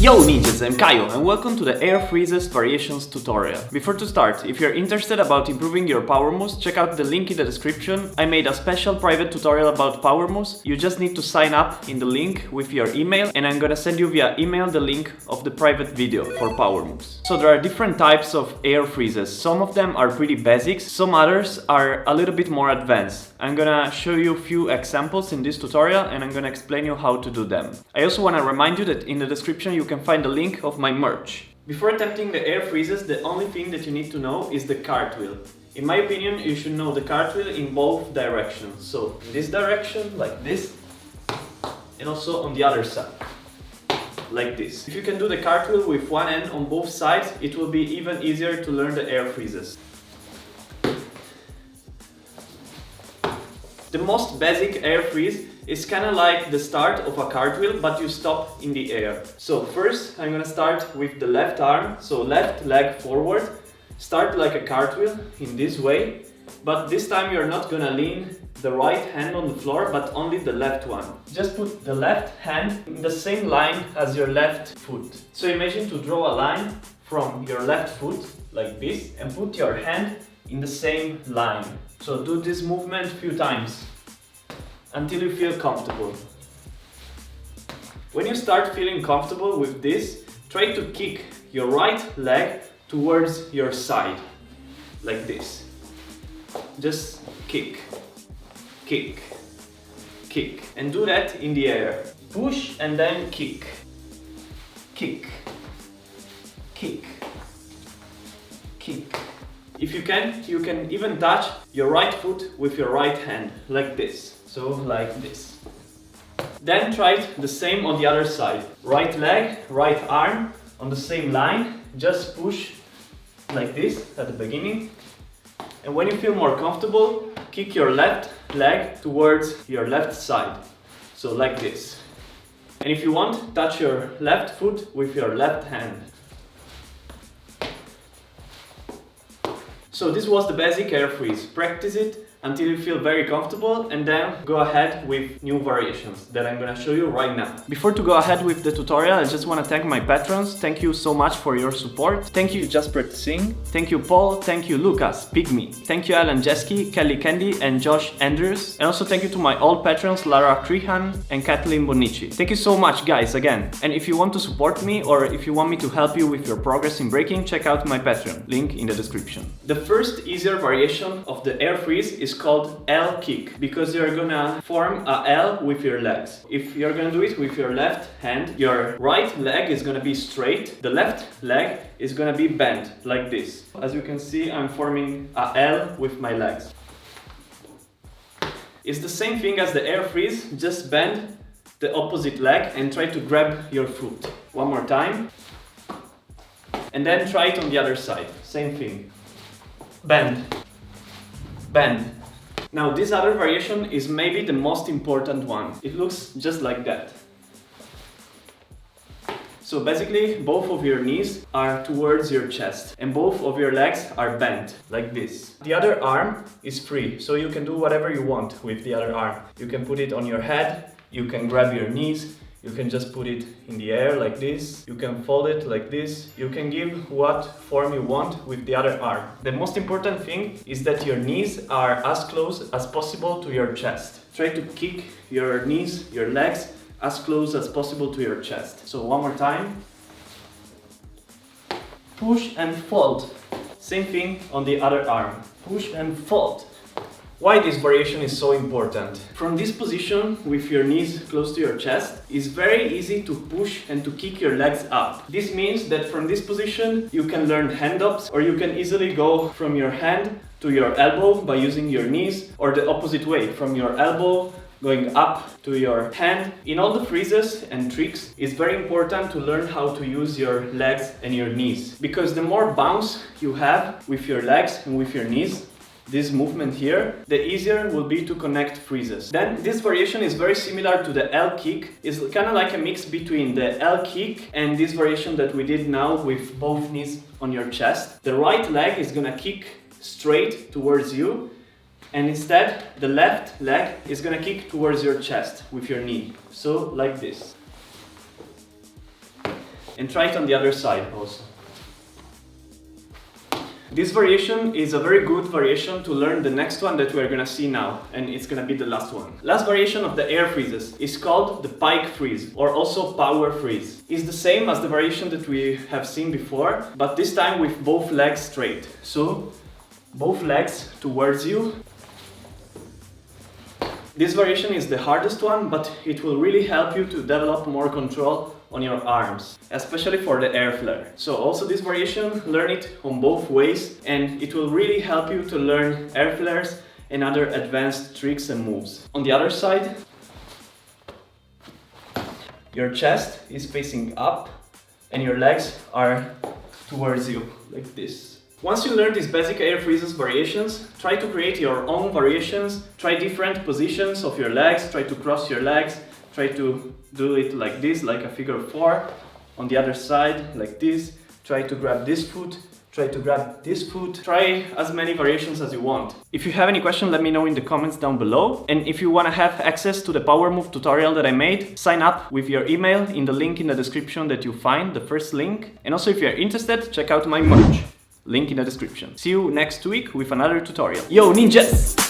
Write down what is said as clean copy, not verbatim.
Yo ninjas, I'm Kaio and welcome to the Airfreezes variations tutorial. Before to start, if you're interested about improving your power moves, check out the link in the description. I made a special private tutorial about power moves. You just need to sign up in the link with your email and I'm gonna send you via email the link of the private video for power moves. So there are different types of Airfreezes. Some of them are pretty basics, some others are a little bit more advanced. I'm gonna show you a few examples in this tutorial and I'm gonna explain you how to do them. I also wanna remind you that in the description you can find the link of my merch. Before attempting the Airfreezes, the only thing that you need to know is the cartwheel. In my opinion, you should know the cartwheel in both directions. So in this direction, like this, and also on the other side, like this. If you can do the cartwheel with one hand on both sides, it will be even easier to learn the Airfreezes. The most basic Airfreeze is kind of like the start of a cartwheel, but you stop in the air. So first I'm gonna start with the left arm, so left leg forward. Start like a cartwheel in this way, but this time you're not gonna lean the right hand on the floor, but only the left one. Just put the left hand in the same line as your left foot. So imagine to draw a line from your left foot, like this, and put your hand in the same line. So do this movement a few times until you feel comfortable. When you start feeling comfortable with this, try to kick your right leg towards your side, like this. Just kick, kick, kick, and do that in the air. Push and then kick, kick, kick, kick. If you can even touch your right foot with your right hand, like this. So like this. Then try the same on the other side. Right leg, right arm on the same line. Just push like this at the beginning. And when you feel more comfortable, kick your left leg towards your left side. So like this. And if you want, touch your left foot with your left hand. So this was the basic Airfreeze. Practice it until you feel very comfortable and then go ahead with new variations that I'm gonna show you right now. Before to go ahead with the tutorial, I just wanna thank my patrons. Thank you so much for your support. Thank you Jaspreet Singh. Thank you Paul. Thank you Lucas, Pygmy. Thank you Alan Jaski, Kelly Candy and Josh Andrews. And also thank you to my old patrons Lara Krehan and Kathleen Bonnici. Thank you so much guys again. And if you want to support me or if you want me to help you with your progress in breaking, check out my Patreon, link in the description. The first easier variation of the Airfreeze is called L kick, because you're gonna form a L with your legs. If you're gonna do it with your left hand, your right leg is gonna be straight, the left leg is gonna be bent, like this. As you can see, I'm forming a L with my legs. It's the same thing as the Airfreeze, just bend the opposite leg and try to grab your foot. One more time. And then try it on the other side, same thing. Bend, bend. Now this other variation is maybe the most important one. It looks just like that. So basically both of your knees are towards your chest and both of your legs are bent, like this. The other arm is free, so you can do whatever you want with the other arm. You can put it on your head, you can grab your knees, you can just put it in the air like this, you can fold it like this, you can give what form you want with the other arm. The most important thing is that your knees are as close as possible to your chest. Try to kick your knees, your legs, as close as possible to your chest. So one more time. Push and fold. Same thing on the other arm. Push and fold. Why this variation is so important? From this position, with your knees close to your chest, it's very easy to push and to kick your legs up. This means that from this position, you can learn hand-ups, or you can easily go from your hand to your elbow by using your knees, or the opposite way, from your elbow going up to your hand. In all the freezes and tricks, it's very important to learn how to use your legs and your knees, because the more bounce you have with your legs and with your knees, this movement here, the easier will be to connect freezes. Then this variation is very similar to the L kick. It's kind of like a mix between the L kick and this variation that we did now with both knees on your chest. The right leg is gonna kick straight towards you, and instead the left leg is gonna kick towards your chest with your knee. So like this. And try it on the other side also. This variation is a very good variation to learn the next one that we're gonna see now, and it's gonna be the last one. Last variation of the Airfreezes is called the Pike freeze, or also power freeze. It's the same as the variation that we have seen before, but this time with both legs straight. So, both legs towards you. This variation is the hardest one, but it will really help you to develop more control on your arms, especially for the air flare. So also this variation, learn it on both ways, and it will really help you to learn air flares and other advanced tricks and moves. On the other side, your chest is facing up and your legs are towards you, like this. Once you learn these basic Airfreezes variations, try to create your own variations, try different positions of your legs, try to cross your legs, try to do it like this, like a figure 4, on the other side, like this, try to grab this foot, try to grab this foot, try as many variations as you want. If you have any question, let me know in the comments down below. And if you want to have access to the power move tutorial that I made, sign up with your email in the link in the description that you find, the first link. And also if you're interested, check out my merch. Link in the description. See you next week with another tutorial. Yo, ninjas!